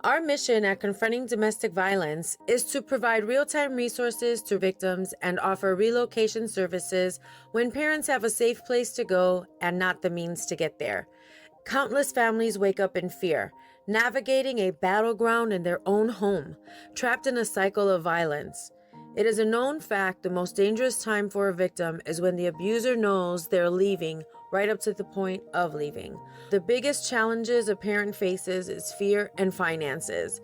Our mission at Confronting Domestic Violence is to provide real time resources to victims and offer relocation services when parents have a safe place to go and not the means to get there. Countless families wake up in fear, navigating a battleground in their own home, trapped in a cycle of violence. It is a known fact the most dangerous time for a victim is when the abuser knows they're leaving, right up to the point of leaving. The biggest challenges a parent faces is fear and finances.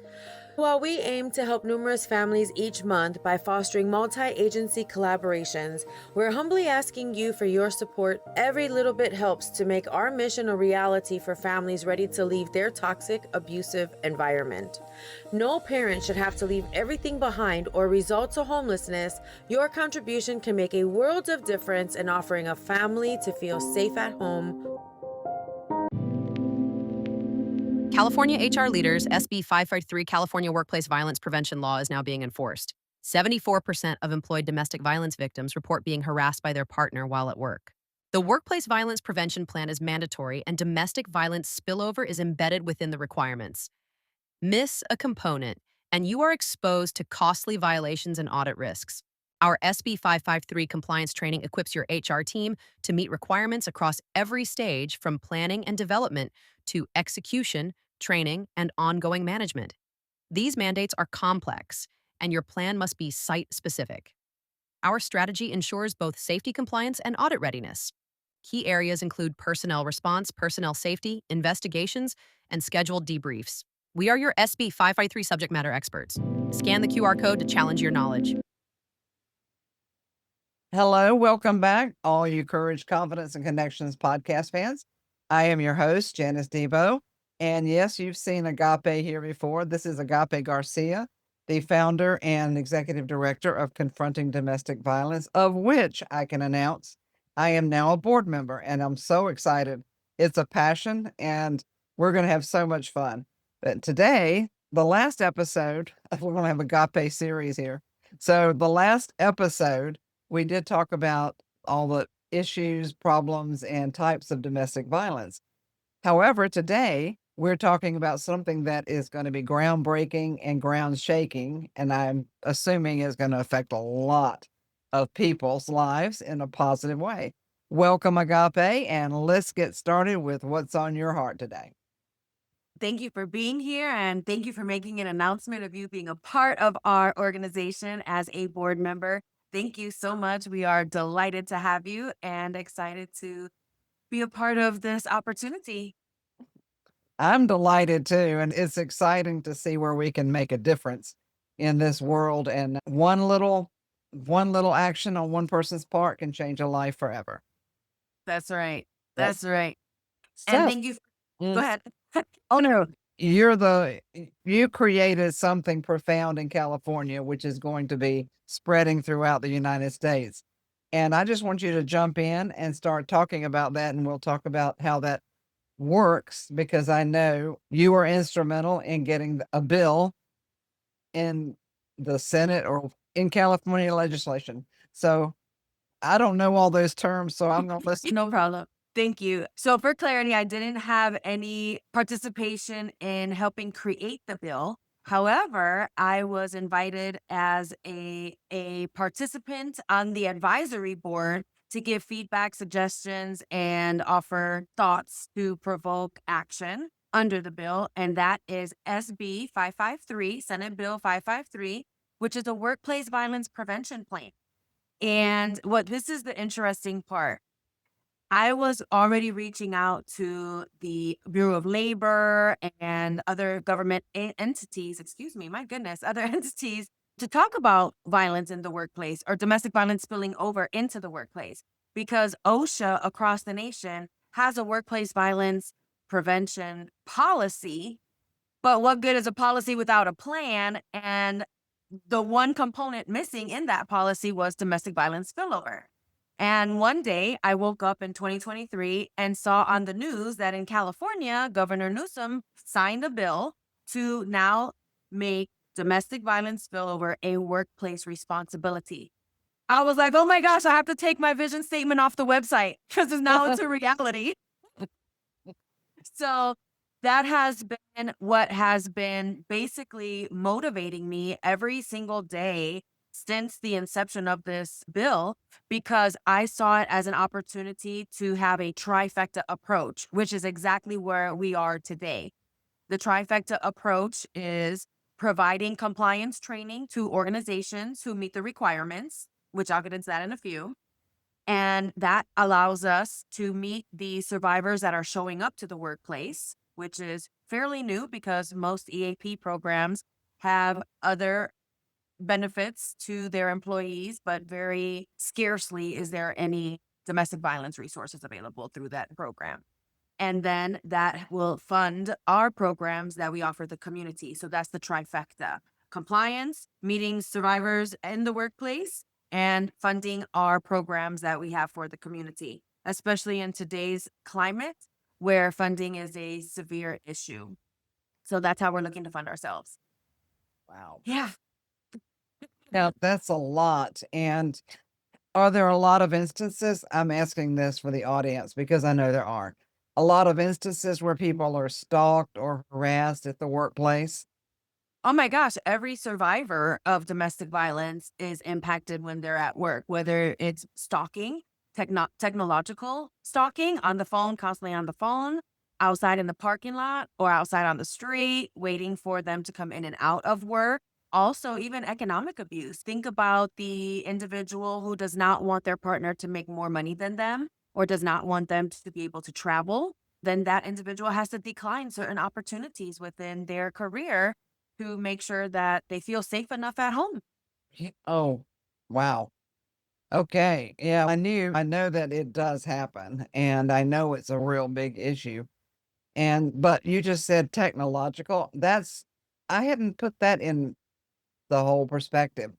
While we aim to help numerous families each month by fostering multi-agency collaborations, we're humbly asking you for your support. Every little bit helps to make our mission a reality for families ready to leave their toxic, abusive environment. No parent should have to leave everything behind or resort to homelessness. Your contribution can make a world of difference in offering a family to feel safe at home. California HR leaders, SB 553 California Workplace Violence Prevention Law is now being enforced. 74% of employed domestic violence victims report being harassed by their partner while at work. The Workplace Violence Prevention Plan is mandatory, and domestic violence spillover is embedded within the requirements. Miss a component, and you are exposed to costly violations and audit risks. Our SB 553 compliance training equips your HR team to meet requirements across every stage, from planning and development to execution, training, and ongoing management. These mandates are complex, and your plan must be site-specific. Our strategy ensures both safety compliance and audit readiness. Key areas include personnel response, personnel safety, investigations, and scheduled debriefs. We are your SB 553 subject matter experts. Scan the QR code to challenge your knowledge. Hello, welcome back, all you Courage, Confidence, and Connections podcast fans. I am your host, Janice Debo. And yes, you've seen Agape here before. This is Agape Garcia, the founder and executive director of Confronting Domestic Violence, of which I can announce I am now a board member, and I'm so excited. It's a passion, and we're going to have so much fun. But today, the last episode, we're going to have Agape series here. So the last episode, we did talk about all the issues, problems, and types of domestic violence. However, today we're talking about something that is going to be groundbreaking and ground shaking, and I'm assuming is going to affect a lot of people's lives in a positive way. Welcome, Agape, and let's get started with what's on your heart today. Thank you for being here, and thank you for making an announcement of you being a part of our organization as a board member. Thank you so much. We are delighted to have you and excited to be a part of this opportunity. I'm delighted too, and it's exciting to see where we can make a difference in this world. And one little action on one person's part can change a life forever. That's right. That's That's right. And so. thank you. Go mm, ahead. Oh, no. You created something profound in California, which is going to be spreading throughout the United States. And I just want you to jump in and start talking about that, and we'll talk about how that works, because I know you were instrumental in getting a bill in the Senate or in California legislation. So I don't know all those terms, so I'm going to listen. No problem. Thank you. So for clarity, I didn't have any participation in helping create the bill. However, I was invited as a participant on the advisory board to give feedback, suggestions, and offer thoughts to provoke action under the bill. And that is SB 553, Senate Bill 553, which is a workplace violence prevention plan. And this is the interesting part. I was already reaching out to the Bureau of Labor and other government entities, other entities, to talk about violence in the workplace or domestic violence spilling over into the workplace, because OSHA across the nation has a workplace violence prevention policy. But what good is a policy without a plan? And the one component missing in that policy was domestic violence spillover. And one day I woke up in 2023 and saw on the news that in California, Governor Newsom signed a bill to now make domestic violence spillover a workplace responsibility. I was like, oh my gosh, I have to take my vision statement off the website because now it's a reality. So that has been what has been basically motivating me every single day since the inception of this bill, because I saw it as an opportunity to have a trifecta approach, which is exactly where we are today. The trifecta approach is providing compliance training to organizations who meet the requirements, which I'll get into that in a few. And that allows us to meet the survivors that are showing up to the workplace, which is fairly new because most EAP programs have other benefits to their employees, but very scarcely is there any domestic violence resources available through that program. And then that will fund our programs that we offer the community. So that's the trifecta: compliance, meeting survivors in the workplace, and funding our programs that we have for the community, especially in today's climate where funding is a severe issue. So that's how we're looking to fund ourselves. Wow. Yeah. Now, that's a lot. And are there a lot of instances? I'm asking this for the audience because I know there are a lot of instances where people are stalked or harassed at the workplace. Oh my gosh, every survivor of domestic violence is impacted when they're at work, whether it's stalking, technological stalking on the phone, constantly on the phone, outside in the parking lot, or outside on the street, waiting for them to come in and out of work. Also, even economic abuse. Think about the individual who does not want their partner to make more money than them or does not want them to be able to travel. Then that individual has to decline certain opportunities within their career to make sure that they feel safe enough at home. Oh, wow. Okay. Yeah, I know that it does happen, and I know it's a real big issue. But you just said technological. I hadn't put that in the whole perspective.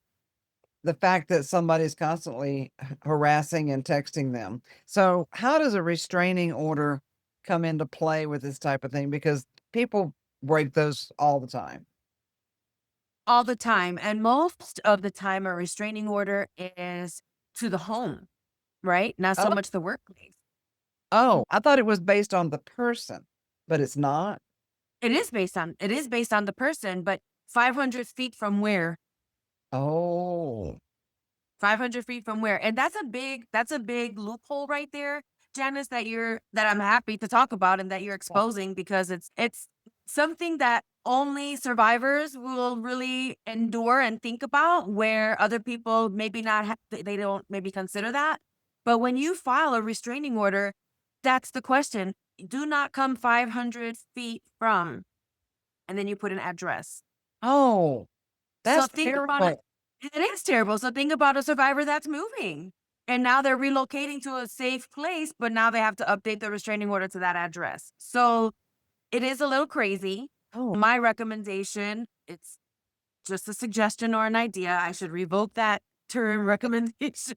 The fact that somebody's constantly harassing and texting them. So, how does a restraining order come into play with this type of thing? Because people break those all the time. All the time. And most of the time, a restraining order is to the home, right? Not so Oh, much the workplace. oh, I thought it was based on the person, but it's not. It is based on the person, but 500 feet from where? Oh, 500 feet from where? And that's a big loophole right there, Janice, that I'm happy to talk about and that you're yeah. exposing, because it's something that only survivors will really endure and think about, where other people maybe not they don't maybe consider that. But when you file a restraining order, that's the question. Do not come 500 feet from, and then you put an address. Oh, So that's think about it. terrible. It is terrible. So think about a survivor that's moving. And now they're relocating to a safe place, but now they have to update the restraining order to that address. So it is a little crazy. Oh, My recommendation, it's just a suggestion or an idea. I should revoke that term recommendation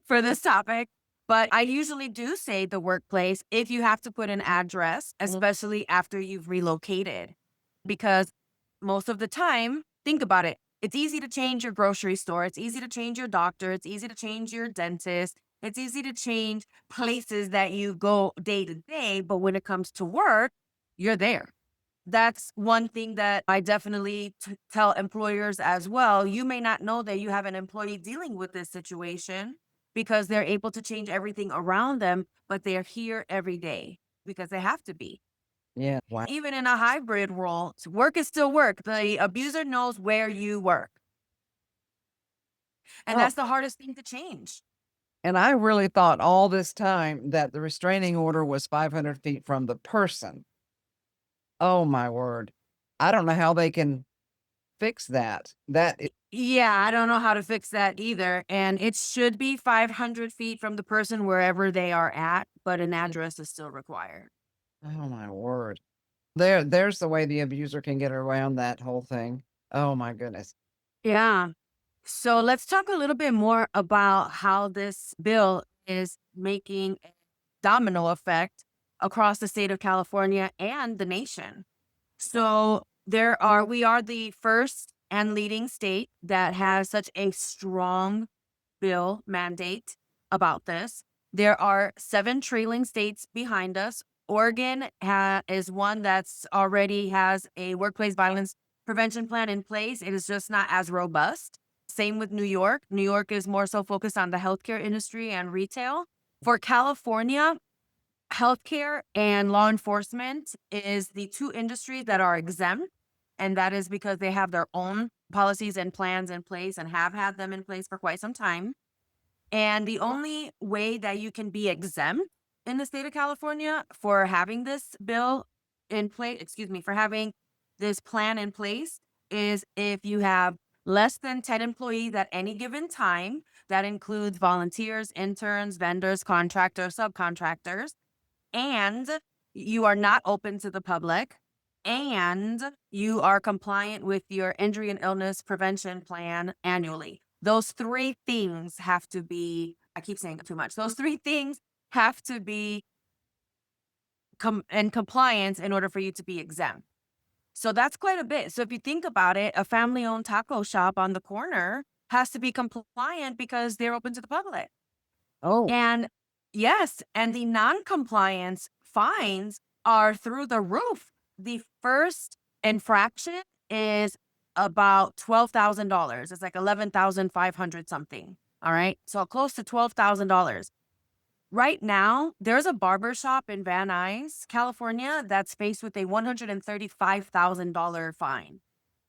for this topic. But I usually do say the workplace if you have to put an address, mhm. especially after you've relocated, because most of the time, think about it. It's easy to change your grocery store. It's easy to change your doctor. It's easy to change your dentist. It's easy to change places that you go day to day. But when it comes to work, you're there. That's one thing that I definitely tell employers as well. You may not know that you have an employee dealing with this situation because they're able to change everything around them, but they're here every day because they have to be. Yeah. Wow. Even in a hybrid role, work is still work. The abuser knows where you work. And Oh, that's the hardest thing to change. and I really thought all this time that the restraining order was 500 feet from the person. Oh my word. I don't know how they can fix that. Yeah, I don't know how to fix that either. And it should be 500 feet from the person wherever they are at, but an address is still required. Oh my word. There's the way the abuser can get around that whole thing. Oh my goodness. Yeah. So let's talk a little bit more about how this bill is making a domino effect across the state of California and the nation. So we are the first and leading state that has such a strong bill mandate about this. There are 7 trailing states behind us Oregon is one that's already has a workplace violence prevention plan in place. It is just not as robust. Same with New York. New York is more so focused on the healthcare industry and retail. For California, healthcare and law enforcement is the two industries that are exempt. And that is because they have their own policies and plans in place and have had them in place for quite some time. And the only way that you can be exempt in the state of California for having this bill in place, for having this plan in place, is if you have less than 10 employees at any given time. That includes volunteers, interns, vendors, contractors, subcontractors, and you are not open to the public, and you are compliant with your injury and illness prevention plan annually. Those three things have to be, I keep saying too much. Those three things have to be in compliance in order for you to be exempt. So that's quite a bit. So if you think about it, a family-owned taco shop on the corner has to be compliant because they're open to the public. Oh, And yes, and the non-compliance fines are through the roof. The first infraction is about $12,000. It's like 11,500 something. All right. So close to $12,000. Right now, there's a barber shop in Van Nuys, California, that's faced with a $135,000 fine.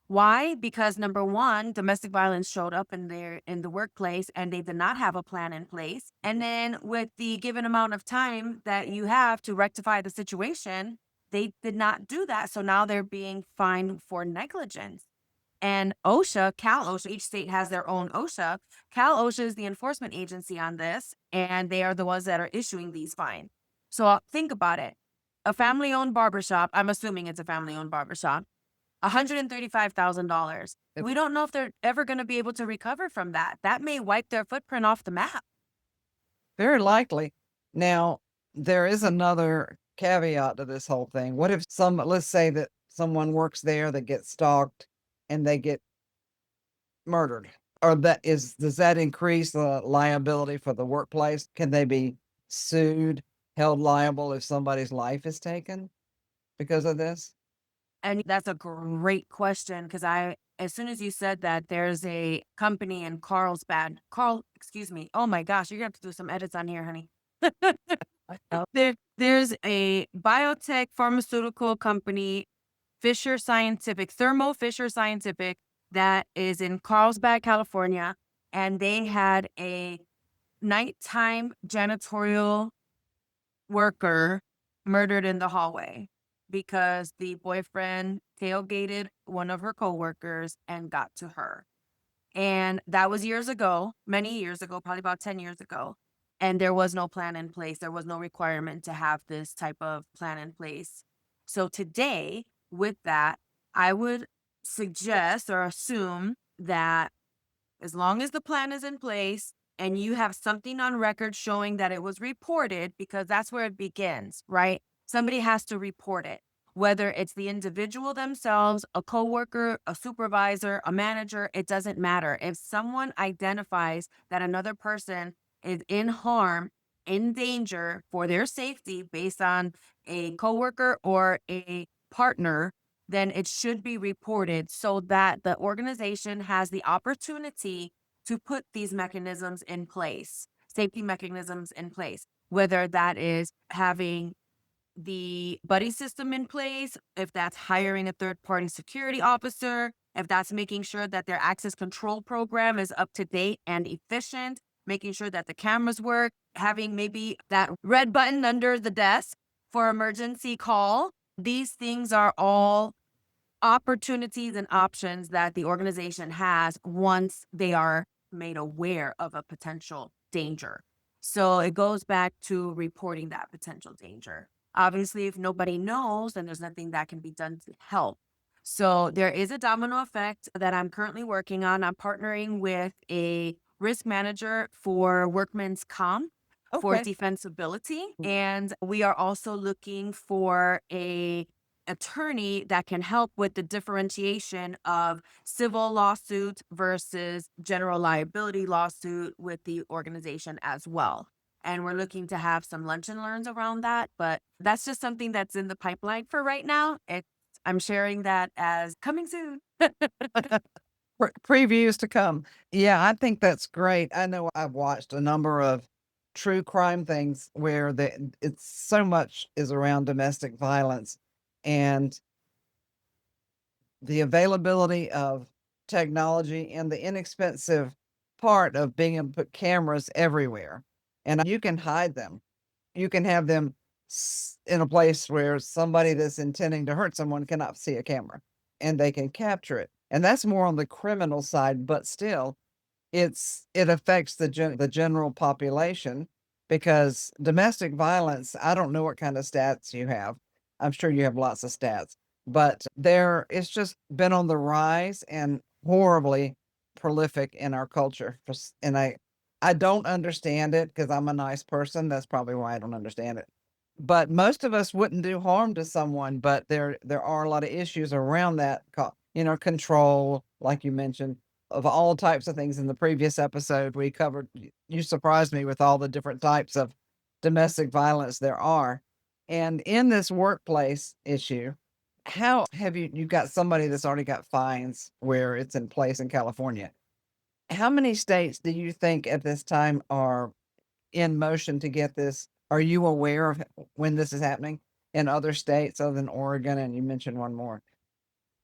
Why? Because number one, domestic violence showed up in the workplace and they did not have a plan in place. And then with the given amount of time that you have to rectify the situation, they did not do that. So now they're being fined for negligence. And OSHA, Cal OSHA, each state has their own OSHA. Cal OSHA is the enforcement agency on this, and they are the ones that are issuing these fines. So think about it. A family-owned barbershop, I'm assuming it's a family-owned barbershop, $135,000. We don't know if they're ever going to be able to recover from that. That may wipe their footprint off the map. very likely. Now, there is another caveat to this whole thing. What if let's say that someone works there that gets stalked and they get murdered? Or does that increase the liability for the workplace? Can they be sued, held liable if somebody's life is taken because of this? And that's a great question because as soon as you said that, there's a company in Carlsbad. Oh my gosh, you're going to have to do some edits on here, honey. There's a biotech pharmaceutical company, Thermo Fisher Scientific, that is in Carlsbad, California, and they had a nighttime janitorial worker murdered in the hallway because the boyfriend tailgated one of her coworkers and got to her. And that was years ago, many years ago, probably about 10 years ago. And there was no plan in place. There was no requirement to have this type of plan in place. So today, with that, I would suggest or assume that as long as the plan is in place and you have something on record showing that it was reported, because that's where it begins, right? Somebody has to report it, whether it's the individual themselves, a coworker, a supervisor, a manager, it doesn't matter. If someone identifies that another person is in harm, in danger for their safety based on a coworker or a partner, then it should be reported so that the organization has the opportunity to put these mechanisms in place, safety mechanisms in place, whether that is having the buddy system in place, if that's hiring a third-party security officer, if that's making sure that their access control program is up to date and efficient, making sure that the cameras work, having maybe that red button under the desk for emergency call. These things are all opportunities and options that the organization has once they are made aware of a potential danger. So it goes back to reporting that potential danger. Obviously, if nobody knows, then there's nothing that can be done to help. So there is a domino effect that I'm currently working on. I'm partnering with a risk manager for workman's comp for Okay. defensibility. And we are also looking for a attorney that can help with the differentiation of civil lawsuit versus general liability lawsuit with the organization as well. and we're looking to have some lunch and learns around that. But that's just something that's in the pipeline for right now. I'm sharing that as coming soon. Previews to come. Yeah, I think that's great. I know I've watched a number of true crime things where it's so much is around domestic violence, and the availability of technology and the inexpensive part of being able to put cameras everywhere. And you can hide them. You can have them in a place where somebody that's intending to hurt someone cannot see a camera and they can capture it. And that's more on the criminal side, but still, it affects the general population because domestic violence, I don't know what kind of stats you have. I'm sure you have lots of stats, but it's just been on the rise and horribly prolific in our culture. And I don't understand it because I'm a nice person. That's probably why I don't understand it. But most of us wouldn't do harm to someone, but there are a lot of issues around that, control, like you mentioned, of all types of things in the previous episode we covered. You surprised me with all the different types of domestic violence there are. And in this workplace issue, how have you got somebody that's already got fines where it's in place in California? How many states do you think at this time are in motion to get this? Are you aware of when this is happening in other states other than Oregon? And you mentioned one more.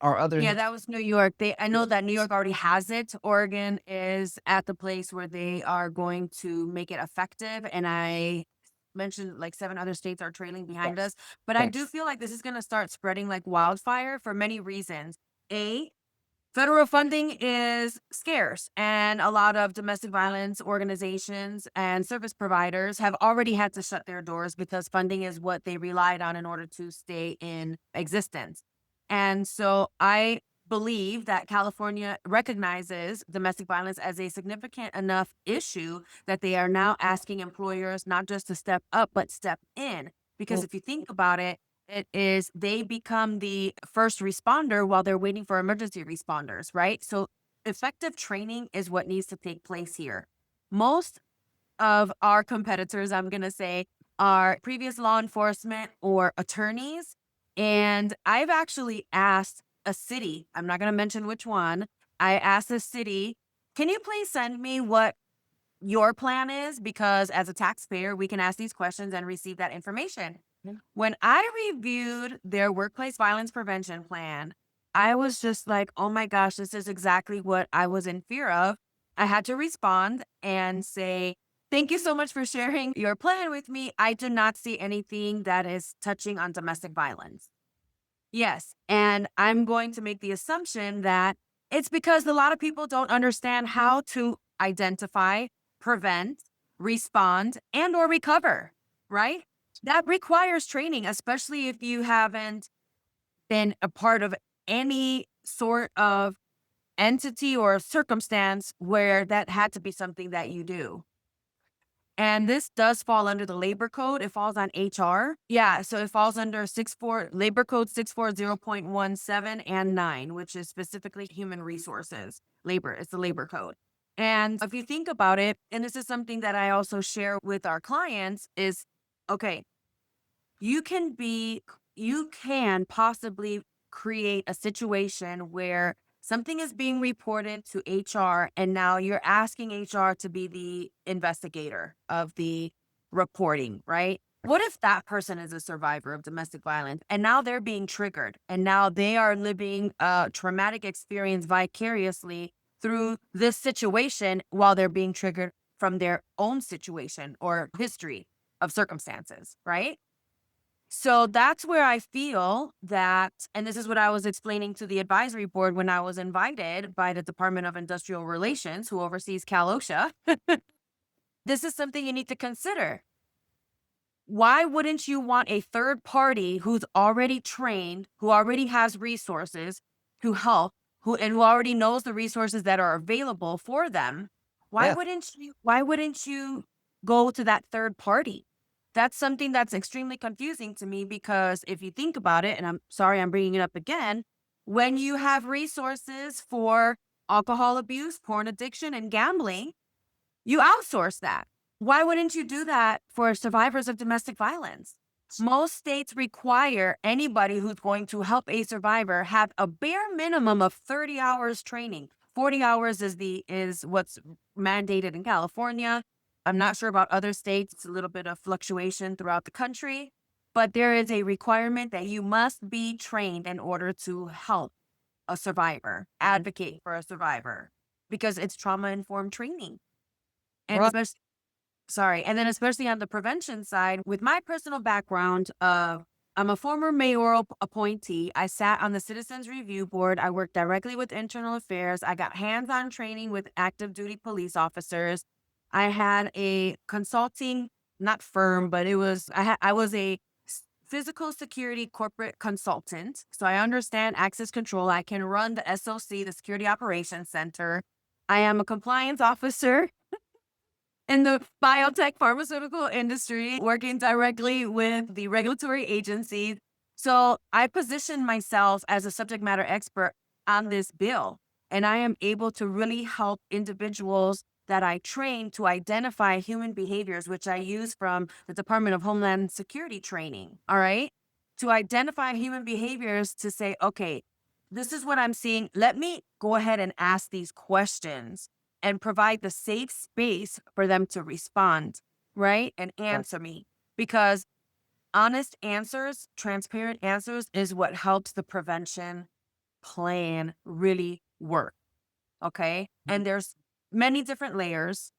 Are others? Yeah, that was New York. I know that New York already has it. Oregon is at the place where they are going to make it effective. And I mentioned like 7 other states are trailing behind us. But I do feel like this is going to start spreading like wildfire for many reasons. Federal funding is scarce, and a lot of domestic violence organizations and service providers have already had to shut their doors because funding is what they relied on in order to stay in existence. And so I believe that California recognizes domestic violence as a significant enough issue that they are now asking employers not just to step up, but step in. Because if you think about it, it is they become the first responder while they're waiting for emergency responders, right? So effective training is what needs to take place here. Most of our competitors, I'm going to say, are previous law enforcement or attorneys. And I've actually asked a city, I'm not going to mention which one, I asked a city, can you please send me what your plan is? Because as a taxpayer, we can ask these questions and receive that information. When I reviewed their workplace violence prevention plan, I was just like, oh my gosh, this is exactly what I was in fear of. I had to respond and say, thank you so much for sharing your plan with me. I do not see anything that is touching on domestic violence. Yes. And I'm going to make the assumption that it's because a lot of people don't understand how to identify, prevent, respond, and or recover, right? That requires training, especially if you haven't been a part of any sort of entity or circumstance where that had to be something that you do. And this does fall under the labor code. It falls on HR. Yeah, so it falls under labor code 640.17 and 9, which is specifically human resources. Labor, it's the labor code. And if you think about it, and this is something that I also share with our clients is, okay, you can possibly create a situation where something is being reported to HR and now you're asking HR to be the investigator of the reporting, right? What if that person is a survivor of domestic violence and now they're being triggered and now they are living a traumatic experience vicariously through this situation while they're being triggered from their own situation or history of circumstances, right? So that's where I feel that, and this is what I was explaining to the advisory board when I was invited by the Department of Industrial Relations, who oversees CalOSHA. This is something you need to consider. Why wouldn't you want a third party who's already trained, who already has resources, who already knows the resources that are available for them? Why wouldn't you go to that third party? That's something that's extremely confusing to me because if you think about it, and I'm sorry I'm bringing it up again, when you have resources for alcohol abuse, porn addiction, and gambling, you outsource that. Why wouldn't you do that for survivors of domestic violence? Most states require anybody who's going to help a survivor have a bare minimum of 30 hours training. 40 hours is what's mandated in California. I'm not sure about other states. It's a little bit of fluctuation throughout the country, but there is a requirement that you must be trained in order to help a survivor, advocate for a survivor, because it's trauma-informed training. And Right. especially and then especially on the prevention side, with my personal background, I'm a former mayoral appointee. I sat on the Citizens Review Board. I worked directly with internal affairs. I got hands-on training with active duty police officers. I had a consulting, not firm, but I was a physical security corporate consultant. So I understand access control. I can run the SOC, the Security Operations Center. I am a compliance officer in the biotech pharmaceutical industry, working directly with the regulatory agencies. So I position myself as a subject matter expert on this bill, and I am able to really help individuals that I train to identify human behaviors, which I use from the Department of Homeland Security training. All right. To identify human behaviors to say, okay, this is what I'm seeing. Let me go ahead and ask these questions and provide the safe space for them to respond, right? And answer me. Because honest answers, transparent answers is what helps the prevention plan really work. Okay. And there's many different layers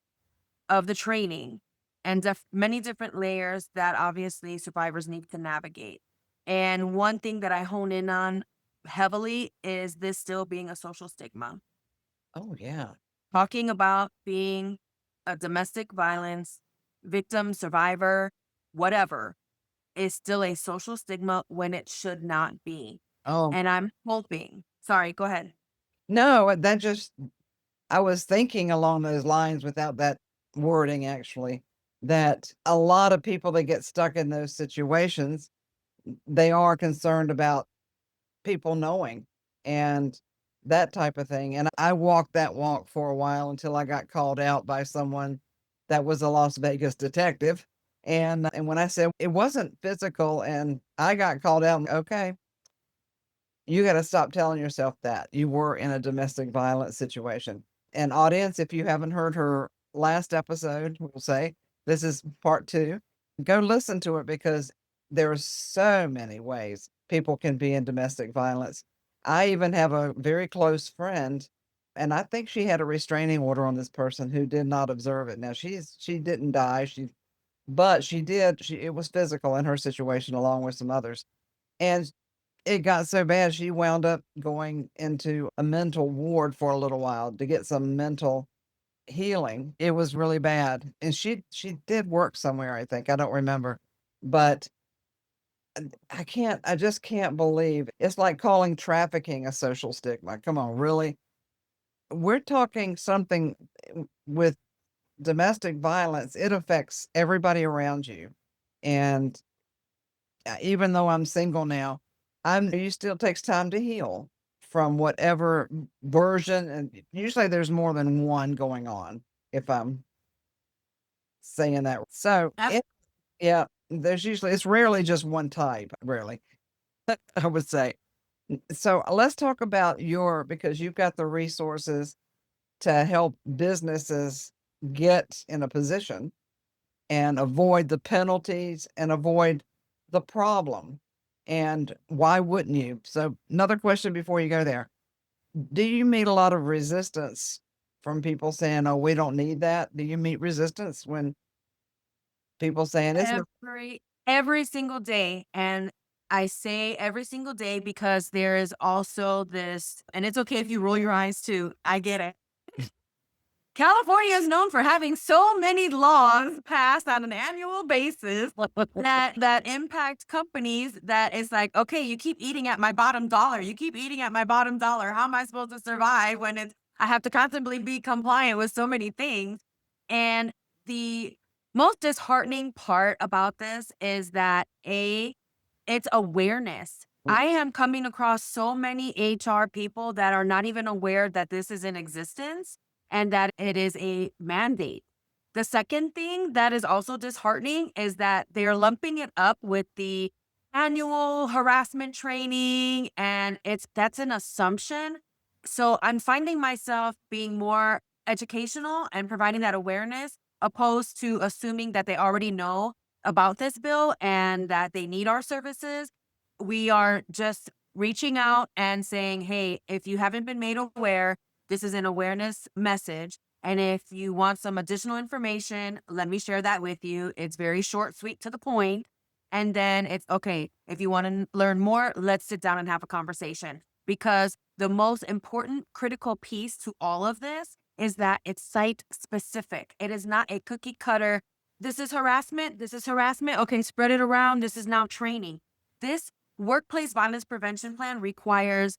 of the training and many different layers that obviously survivors need to navigate. And one thing that I hone in on heavily is this still being a social stigma. Oh, yeah. Talking about being a domestic violence victim, survivor, whatever, is still a social stigma when it should not be. Oh, And I'm hoping, sorry, go ahead. no, that just I was thinking along those lines without that wording actually, that a lot of people that get stuck in those situations, they are concerned about people knowing and that type of thing. And I walked that walk for a while until I got called out by someone that was a Las Vegas detective. And when I said it wasn't physical and I got called out, okay, you got to stop telling yourself that you were in a domestic violence situation. And audience, if you haven't heard her last episode, we'll say this is part two. Go listen to it because there's so many ways people can be in domestic violence. I even have a very close friend, and I think she had a restraining order on this person who did not observe it. Now she didn't die, but she did. It was physical in her situation along with some others, and it got so bad, she wound up going into a mental ward for a little while to get some mental healing. It was really bad, and she did work somewhere, I think, I don't remember, but I just can't believe it's like calling trafficking a social stigma. Come on, really? We're talking something with domestic violence, it affects everybody around you, and even though I'm single now, it still takes time to heal from whatever version, and usually there's more than one going on, if I'm saying that. So, yeah, it's rarely just one type, rarely, I would say. So let's talk about because you've got the resources to help businesses get in a position and avoid the penalties and avoid the problem. And why wouldn't you? So, another question before you go there. Do you meet a lot of resistance from people saying, "Oh, we don't need that"? Do you meet resistance when people saying it's not? Every single day. And I say every single day because there is also this, and it's okay if you roll your eyes too. I get it. California is known for having so many laws passed on an annual basis that impact companies that it's like, okay, you keep eating at my bottom dollar. You keep eating at my bottom dollar. How am I supposed to survive when I have to constantly be compliant with so many things? And the most disheartening part about this is that it's awareness. I am coming across so many HR people that are not even aware that this is in existence and that it is a mandate. The second thing that is also disheartening is that they're lumping it up with the annual harassment training, and that's an assumption. So I'm finding myself being more educational and providing that awareness opposed to assuming that they already know about this bill and that they need our services. We are just reaching out and saying, hey, if you haven't been made aware, this is an awareness message. And if you want some additional information, let me share that with you. It's very short, sweet, to the point. And then it's okay. If you want to learn more, let's sit down and have a conversation. Because the most important critical piece to all of this is that it's site specific. It is not a cookie cutter. This is harassment. This is harassment. Okay, spread it around. This is now training. This workplace violence prevention plan requires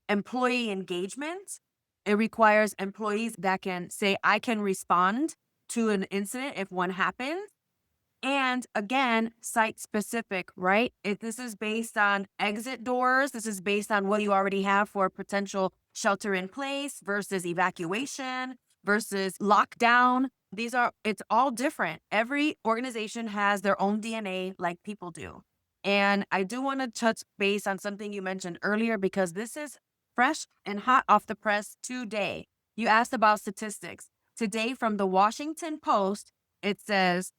employee engagement. It requires employees that can say, I can respond to an incident if one happens. And again, site specific, right? If this is based on exit doors, this is based on what you already have for potential shelter in place versus evacuation versus lockdown. It's all different. Every organization has their own DNA like people do. And I do want to touch base on something you mentioned earlier because this is fresh and hot off the press today. You asked about statistics. Today from the Washington Post, it says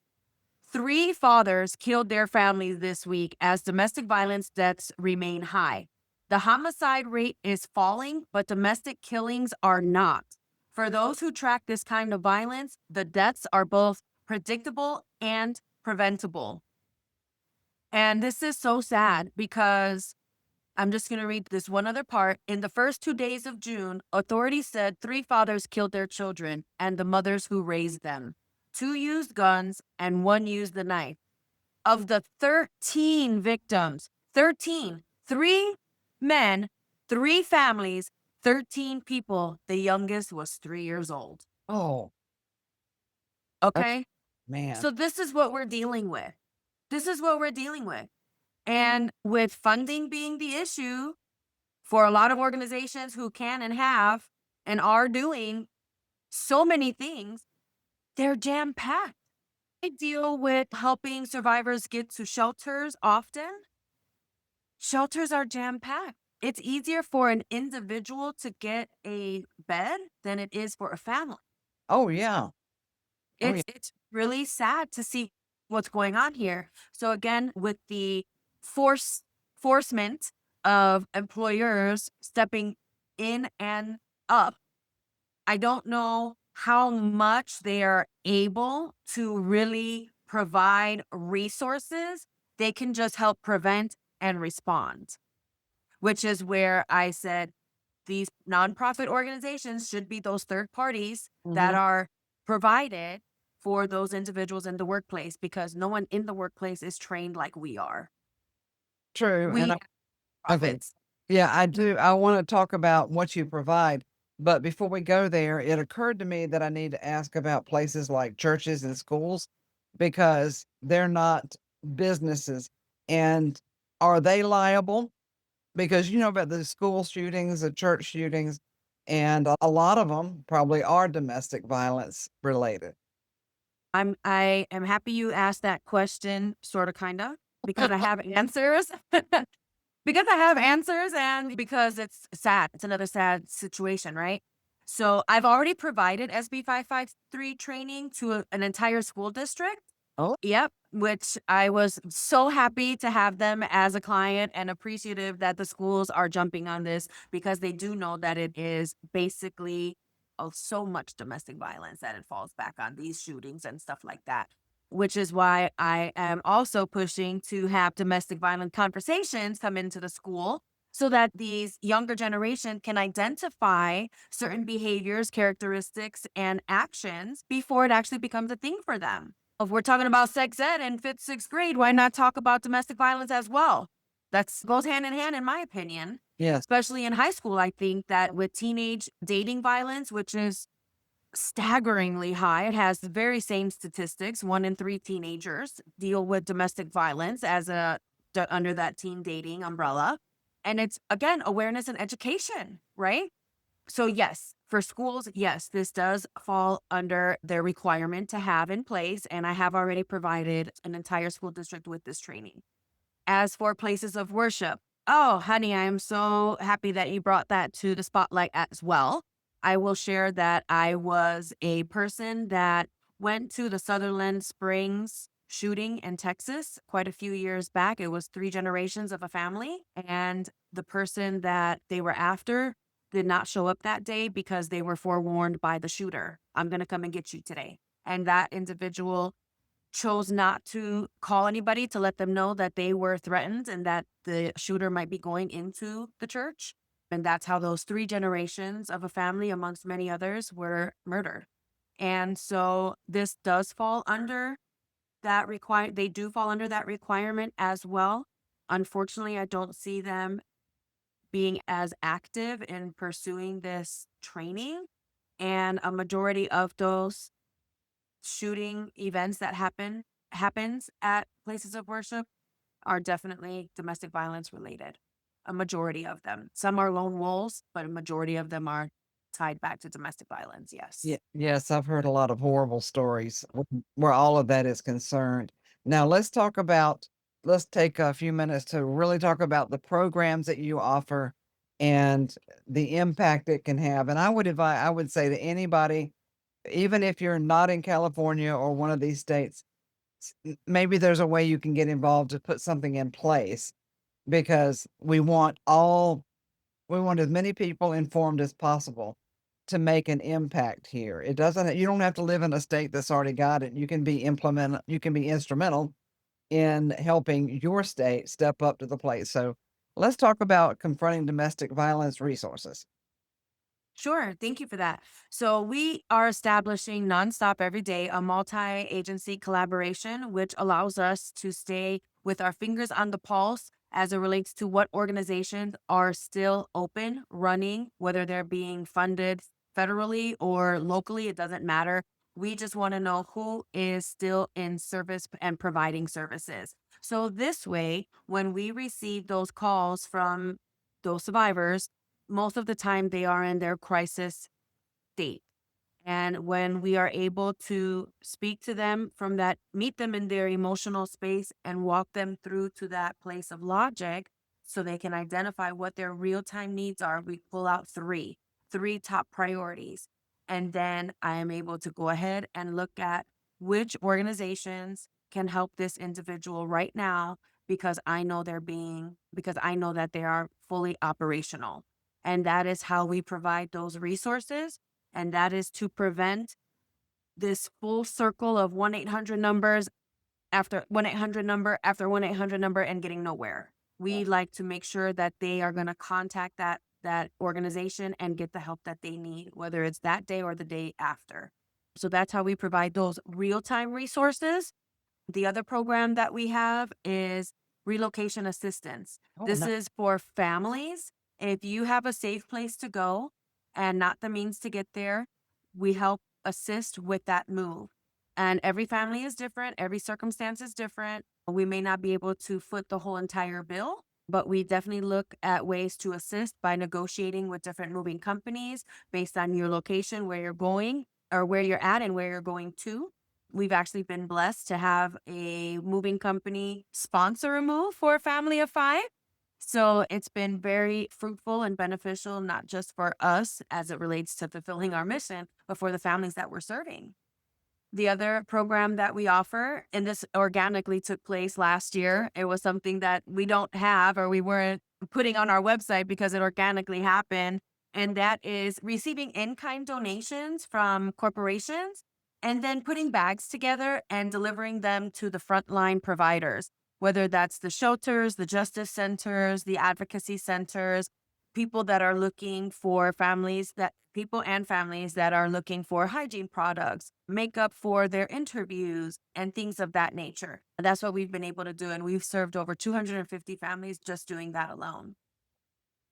3 fathers killed their families this week as domestic violence deaths remain high. The homicide rate is falling, but domestic killings are not. For those who track this kind of violence, the deaths are both predictable and preventable. And this is so sad because I'm just going to read this one other part. In the first 2 days of June, authorities said 3 fathers killed their children and the mothers who raised them. 2 used guns and 1 used the knife. Of the 13 victims, 13, 3 men, 3 families, 13 people. The youngest was 3 years old. Oh, Okay? man. So this is what we're dealing with. This is what we're dealing with. And with funding being the issue for a lot of organizations who can and have and are doing so many things, they're jam-packed. I deal with helping survivors get to shelters often. Shelters are jam-packed. It's easier for an individual to get a bed than it is for a family. Oh, yeah. Oh, yeah. It's really sad to see what's going on here. So again, with the forcement of employers stepping in and up, I don't know how much they are able to really provide resources. They can just help prevent and respond, which is where I said these nonprofit organizations should be those third parties that Mhm. are provided for those individuals in the workplace because no one in the workplace is trained like we are. True. We And have okay. profits. Yeah, I do. I want to talk about what you provide. But before we go there, it occurred to me that I need to ask about places like churches and schools because they're not businesses. And are they liable? Because you know about the school shootings, the church shootings, and a lot of them probably are domestic violence related. I am happy you asked that question, sort of, kind of, because I have answers. Because I have answers and because it's sad. It's another sad situation, right? So I've already provided SB 553 training to an entire school district. Oh, Yep, which I was so happy to have them as a client and appreciative that the schools are jumping on this because they do know that it is basically so much domestic violence that it falls back on these shootings and stuff like that. Which is why I am also pushing to have domestic violence conversations come into the school so that these younger generation can identify certain behaviors, characteristics, and actions before it actually becomes a thing for them. If we're talking about sex ed in 5th, 6th grade, why not talk about domestic violence as well? That goes hand in hand, in my opinion, yes. especially in high school. I think that with teenage dating violence, which is staggeringly high, it has the very same statistics. 1 in 3 teenagers deal with domestic violence under that teen dating umbrella. And it's, again, awareness and education, right? So yes, For schools, yes, this does fall under their requirement to have in place, and I have already provided an entire school district with this training. As for places of worship, oh, honey, I am so happy that you brought that to the spotlight as well. I will share that I was a person that went to the Sutherland Springs shooting in Texas quite a few years back. It was three generations of a family, and the person that they were after did not show up that day because they were forewarned by the shooter. I'm going to come and get you today. And that individual chose not to call anybody to let them know that they were threatened and that the shooter might be going into the church. And that's how those three generations of a family, amongst many others, were murdered. And so this does fall under that they do fall under that requirement as well. Unfortunately, I don't see them being as active in pursuing this training. And a majority of those shooting events that happens at places of worship are definitely domestic violence related. A majority of them. Some are lone wolves, but a majority of them are tied back to domestic violence. Yes. Yes, I've heard a lot of horrible stories where all of that is concerned. Now let's take a few minutes to really talk about the programs that you offer and the impact it can have. And I would say to anybody, even if you're not in California or one of these states, maybe there's a way you can get involved to put something in place because we want as many people informed as possible to make an impact here. You don't have to live in a state that's already got it. You can be instrumental in helping your state step up to the plate. So let's talk about confronting domestic violence resources. Sure. Thank you for that. So, we are establishing nonstop every day a multi agency collaboration, which allows us to stay with our fingers on the pulse as it relates to what organizations are still open, running, whether they're being funded federally or locally, it doesn't matter. We just want to know who is still in service and providing services. So, this way, when we receive those calls from those survivors, most of the time they are in their crisis state. And when we are able to speak to them from that, meet them in their emotional space and walk them through to that place of logic so they can identify what their real time needs are, we pull out three top priorities. And then I am able to go ahead and look at which organizations can help this individual right now because I know that they are fully operational. And that is how we provide those resources. And that is to prevent this full circle of 1-800 numbers after 1-800 number after 1-800 number and getting nowhere. We like to make sure that they are going to contact that organization and get the help that they need, whether it's that day or the day after. So that's how we provide those real-time resources. The other program that we have is relocation assistance. Oh, This is for families. If you have a safe place to go and not the means to get there, we help assist with that move. And every family is different, every circumstance is different. We may not be able to foot the whole entire bill, but we definitely look at ways to assist by negotiating with different moving companies based on your location, where you're going, or where you're at and where you're going to. We've actually been blessed to have a moving company sponsor a move for a family of 5. So it's been very fruitful and beneficial, not just for us as it relates to fulfilling our mission, but for the families that we're serving. The other program that we offer, and this organically took place last year, it was something that we don't have or we weren't putting on our website because it organically happened. And that is receiving in kind donations from corporations and then putting bags together and delivering them to the frontline providers, whether that's the shelters, the justice centers, the advocacy centers, people and families that are looking for hygiene products, makeup for their interviews, and things of that nature. That's what we've been able to do. And we've served over 250 families just doing that alone.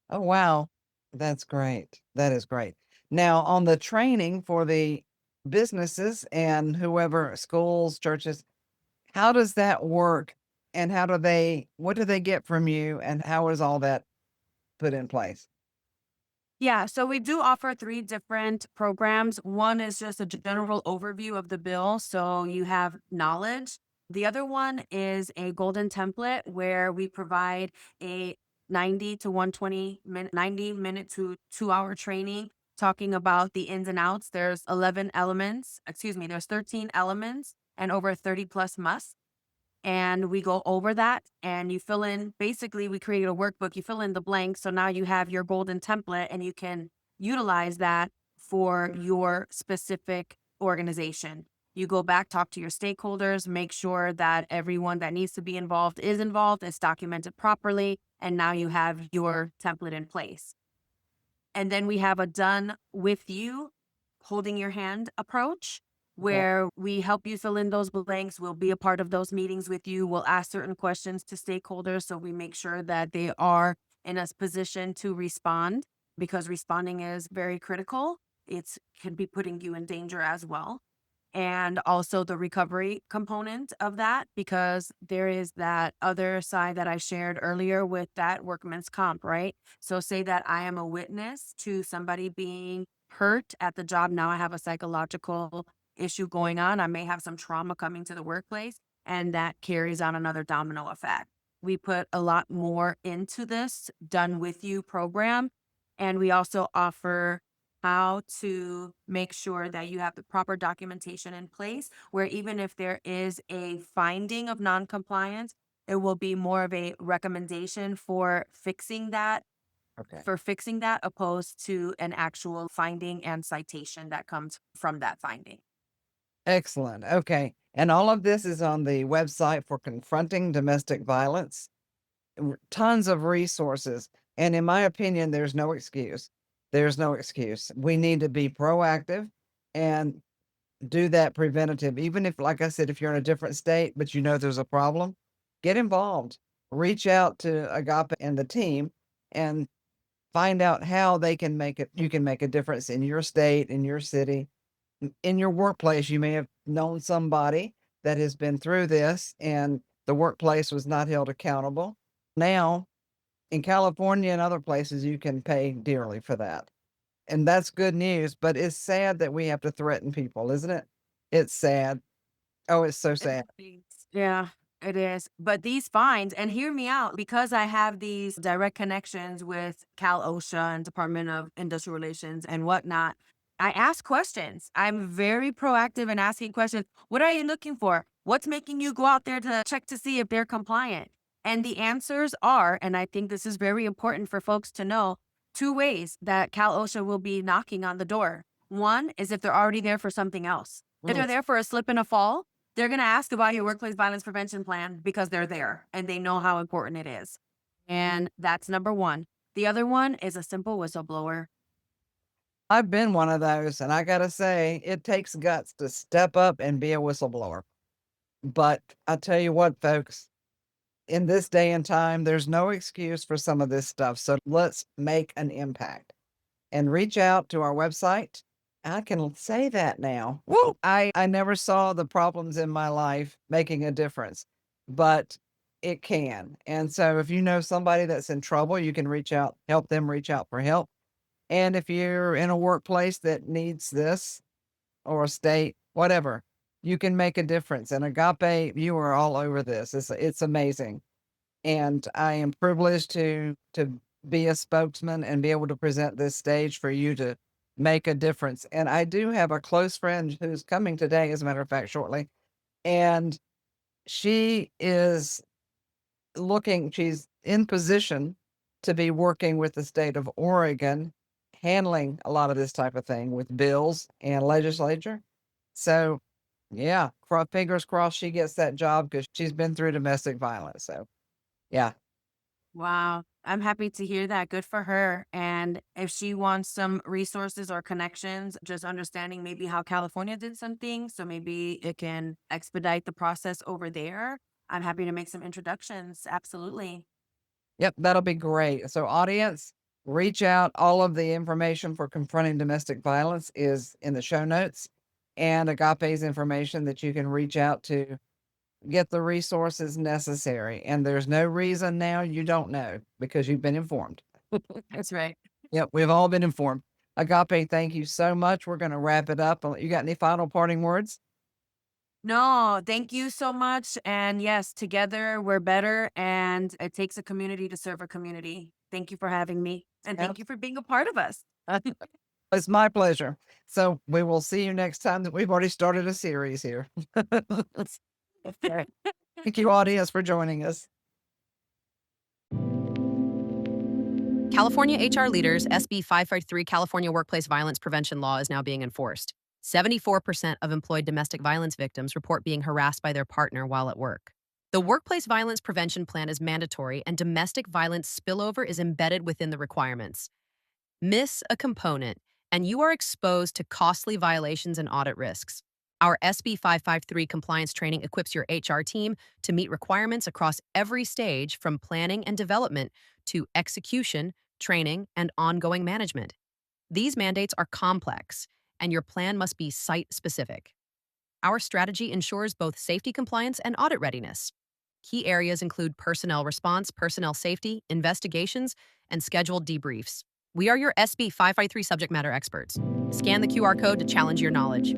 Oh, wow. That's great. That is great. Now, on the training for the businesses and whoever, schools, churches, how does that work? And what do they get from you? And how is all that put in place? Yeah, so we do offer three different programs. One is just a general overview of the bill, so you have knowledge. The other one is a golden template where we provide a 90 to 120 minute, 90-minute to 2 hour training talking about the ins and outs. There's 11 elements, excuse me, there's 13 elements and over 30 plus musts, and we go over that and you fill in, basically we create a workbook, you fill in the blanks, so now you have your golden template and you can utilize that for your specific organization. You go back, talk to your stakeholders, make sure that everyone that needs to be involved is involved, it's documented properly, and now you have your template in place. And then we have a done with you, holding your hand approach, Okay. where we help you fill in those blanks. We'll be a part of those meetings with you. We'll ask certain questions to stakeholders so we make sure that they are in a position to respond, because responding is very critical. It can be putting you in danger as well. And also the recovery component of that, because there is that other side that I shared earlier with that workman's comp, right? So say that I am a witness to somebody being hurt at the job. Now I have a psychological issue going on. I may have some trauma coming to the workplace, and that carries on another domino effect. We put a lot more into this done with you program. And we also offer how to make sure that you have the proper documentation in place, where even if there is a finding of noncompliance, it will be more of a recommendation Okay. for fixing that, opposed to an actual finding and citation that comes from that finding. Excellent. Okay. And all of this is on the website for Confronting Domestic Violence. Tons of resources. And in my opinion, there's no excuse. There's no excuse. We need to be proactive and do that preventative. Even if, like I said, if you're in a different state, but you know there's a problem, get involved. Reach out to Agape and the team and find out how they can make it. You can make a difference in your state, in your city, in your workplace. You may have known somebody that has been through this and the workplace was not held accountable. Now, in California and other places, you can pay dearly for that. And that's good news, but it's sad that we have to threaten people, isn't it? It's sad. Oh, it's so sad. Yeah, it is. But these fines, and hear me out, because I have these direct connections with Cal OSHA and Department of Industrial Relations and whatnot, I ask questions. I'm very proactive in asking questions. What are you looking for? What's making you go out there to check to see if they're compliant? And the answers are, and I think this is very important for folks to know, two ways that Cal OSHA will be knocking on the door. One is if they're already there for something else. If they're Mm, there for a slip and a fall, they're going to ask about your workplace violence prevention plan because they're there and they know how important it is. And that's number one. The other one is a simple whistleblower. I've been one of those, and I gotta say, it takes guts to step up and be a whistleblower. But I tell you what, folks, in this day and time, there's no excuse for some of this stuff. So let's make an impact and reach out to our website. I can say that now. Woo! I never saw the problems in my life making a difference, but it can. And so if you know somebody that's in trouble, you can reach out, help them reach out for help. And if you're in a workplace that needs this or a state, whatever, you can make a difference. And Agape, you are all over this. It's amazing. And I am privileged to be a spokesman and be able to present this stage for you to make a difference. And I do have a close friend who's coming today, as a matter of fact, shortly. And she is she's in position to be working with the state of Oregon, handling a lot of this type of thing with bills and legislature. So yeah, fingers crossed she gets that job because she's been through domestic violence. So yeah. Wow. I'm happy to hear that. Good for her. And if she wants some resources or connections, just understanding maybe how California did something, so maybe it can expedite the process over there. I'm happy to make some introductions. Absolutely. Yep, that'll be great. So, audience, reach out. All of the information for confronting domestic violence is in the show notes, and Agape's information that you can reach out to get the resources necessary. And there's no reason now you don't know because you've been informed. That's right. Yep, we've all been informed. Agape, thank you so much. We're going to wrap it up. You got any final parting words? No, thank you so much. And yes, together we're better, and it takes a community to serve a community. Thank you for having me. And thank you for being a part of us. It's my pleasure. So we will see you next time. That we've already started a series here. Okay. Thank you, audience, for joining us. California HR leaders SB 553 California Workplace Violence Prevention Law is now being enforced. 74% of employed domestic violence victims report being harassed by their partner while at work. The Workplace Violence Prevention Plan is mandatory, and domestic violence spillover is embedded within the requirements. Miss a component, and you are exposed to costly violations and audit risks. Our SB 553 compliance training equips your HR team to meet requirements across every stage, from planning and development to execution, training, and ongoing management. These mandates are complex, and your plan must be site-specific. Our strategy ensures both safety compliance and audit readiness. Key areas include personnel response, personnel safety, investigations, and scheduled debriefs. We are your SB 553 subject matter experts. Scan the QR code to challenge your knowledge.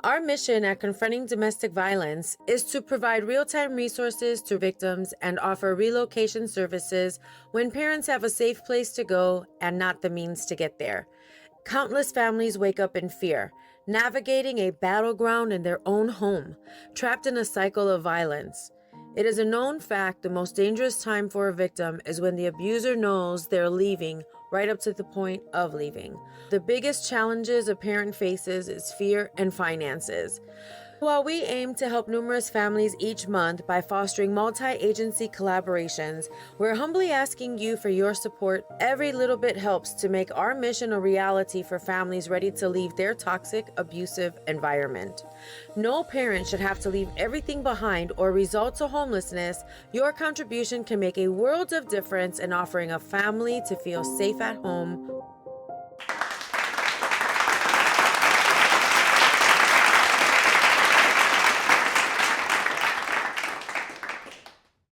Our mission at Confronting Domestic Violence is to provide real-time resources to victims and offer relocation services when parents have a safe place to go and not the means to get there. Countless families wake up in fear, navigating a battleground in their own home, trapped in a cycle of violence. It is a known fact the most dangerous time for a victim is when the abuser knows they're leaving, right up to the point of leaving. The biggest challenges a parent faces is fear and finances. While we aim to help numerous families each month by fostering multi-agency collaborations, we're humbly asking you for your support. Every little bit helps to make our mission a reality for families ready to leave their toxic, abusive environment. No parent should have to leave everything behind or resort to homelessness. Your contribution can make a world of difference in offering a family to feel safe at home